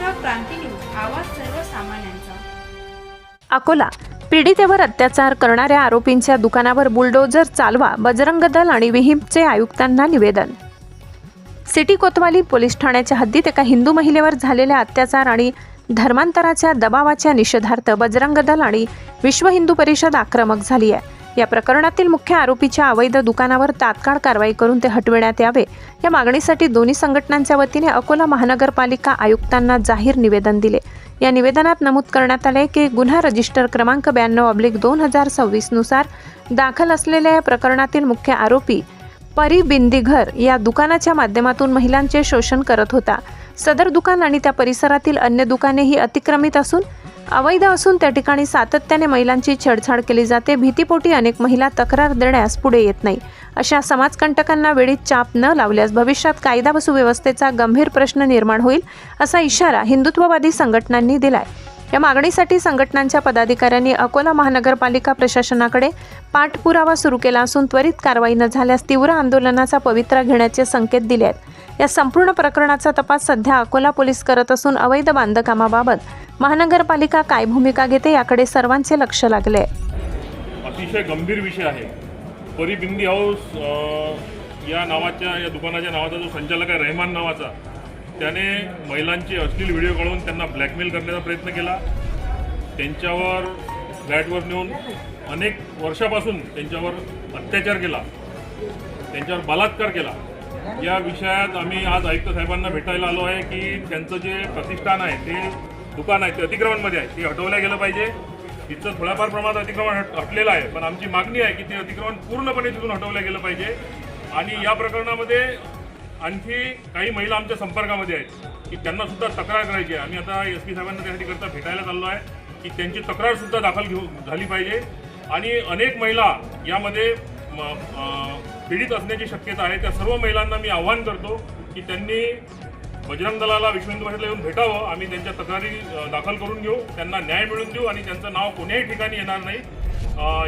महाराष्ट्र क्रांती news, आवाज सर्वसामान्यांचा। अकोला पीडितेवर अत्याचार करणाऱ्या आरोपींच्या दुकानावर बुलडोजर चालवा, बजरंग दल आणि विहिंपचे आयुक्तांना निवेदन। सिटी कोतवाली पोलीस ठाण्याच्या हद्दीत एका हिंदू महिलेवर झालेल्या अत्याचार आणि धर्मांतराच्या दबावाच्या निषेधार्थ बजरंग दल आणि विश्व हिंदू परिषद आक्रमक झाली आहे। या प्रकरणातील मुख्य आरोपीच्या अवैध दुकानावर तात्काळ कारवाई करून ते हटविण्यात यावे या मागणीसाठी दोन्ही संघटनांच्या वतीने अकोला महानगरपालिका आयुक्तांना जाहीर निवेदन दिले। या निवेदनात नमूद करण्यात आले की गुन्हा रजिस्टर क्रमांक 92/2026 नुसार दाखल असलेल्या या प्रकरणातील मुख्य आरोपी परी बिंदीघर या दुकानाच्या माध्यमातून महिलांचे शोषण करत होता। सदर दुकान आणि त्या परिसरातील अन्य दुकाने ही अतिक्रमित असून अवैध असून त्या ठिकाणी सातत्याने महिलांची छेडछाड केली जाते। भीतीपोटी अनेक महिला तक्रार देण्यास पुढे येत नाही। अशा समाजकंटकांना वेळीच चाप न लावल्यास भविष्यात कायदा व सुव्यवस्थेचा गंभीर प्रश्न निर्माण होईल असा इशारा हिंदुत्ववादी संघटनांनी दिलाय। या मागणीसाठी संघटनांच्या पदाधिकाऱ्यांनी अकोला महानगरपालिका प्रशासनाकडे पाठपुरावा सुरू केला असून त्वरित कारवाई न झाल्यास तीव्र आंदोलनाचा पवित्रा घेण्याचे संकेत दिले आहेत। या संपूर्ण प्रकरणाचा तपास सध्या अकोला पोलीस करत असून अवैध बांधकामाबाबत महानगरपालिका काय भूमिका घेते याकडे सर्वांचे लक्ष लागले। अतिशय गंभीर विषय आहे। परी बिंदी हाऊस या दुकानाच्या नावाचा जो संचालक आहे रहमान नावाचा, त्याने महिलांचे अश्लील व्हिडिओ काढून त्यांना ब्लॅकमेल करण्याचा प्रयत्न केला। त्यांच्यावर फ्लॅटवर नेऊन अनेक वर्षापासून त्यांच्यावर अत्याचार केला, त्यांच्यावर बलात्कार केला। या विषयात आम्ही आज आयुक्त साहेबांना भेटायला आलो आहे की त्यांचं जे प्रतिष्ठान आहे, ते दुकान आहे, ते अतिक्रमणमध्ये आहे, ते हटवलं गेलं पाहिजे। तिथं थोड्याफार प्रमाणात अतिक्रमण हटलेलं आहे, पण आमची मागणी आहे की ते अतिक्रमण पूर्णपणे तिथून हटवलं गेलं पाहिजे। आणि या प्रकरणामध्ये आणखी काही महिला आमच्या संपर्कामध्ये आहेत की त्यांना सुद्धा तक्रार करायची आहे। आम्ही आता SP साहेबांना त्यासाठी करता भेटायला चाललो आहे की त्यांची तक्रार सुद्धा दाखल झाली पाहिजे। आणि अनेक महिला यामध्ये पीडित असण्याची शक्यता आहे। त्या सर्व महिलांना मी आवाहन करतो की त्यांनी बजरंग दलाला विश्व हिंदू परिषदेला येऊन भेटावं। आम्ही त्यांच्या तक्रारी दाखल करून घेऊ, त्यांना न्याय मिळवून देऊ आणि त्यांचं नाव कोणत्याही ठिकाणी येणार नाही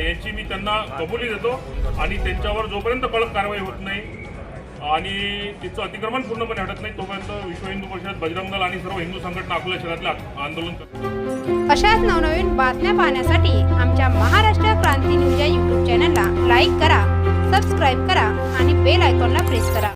याची मी त्यांना कबुली देतो। आणि त्यांच्यावर जोपर्यंत कडक कारवाई होत नाही आणि तिचं अतिक्रमण पूर्णपणे हटत नाही, तोपर्यंत विश्व हिंदू परिषद, बजरंग दल आणि सर्व हिंदू संघटना अकोला शहरातले आंदोलन करतात। अशाच नवनवीन बातम्या पाहण्यासाठी आमच्या महाराष्ट्र क्रांती न्यूज या YouTube चॅनलला लाईक करा, सबस्क्राईब करा आणि बेल आयकॉनला प्रेस करा।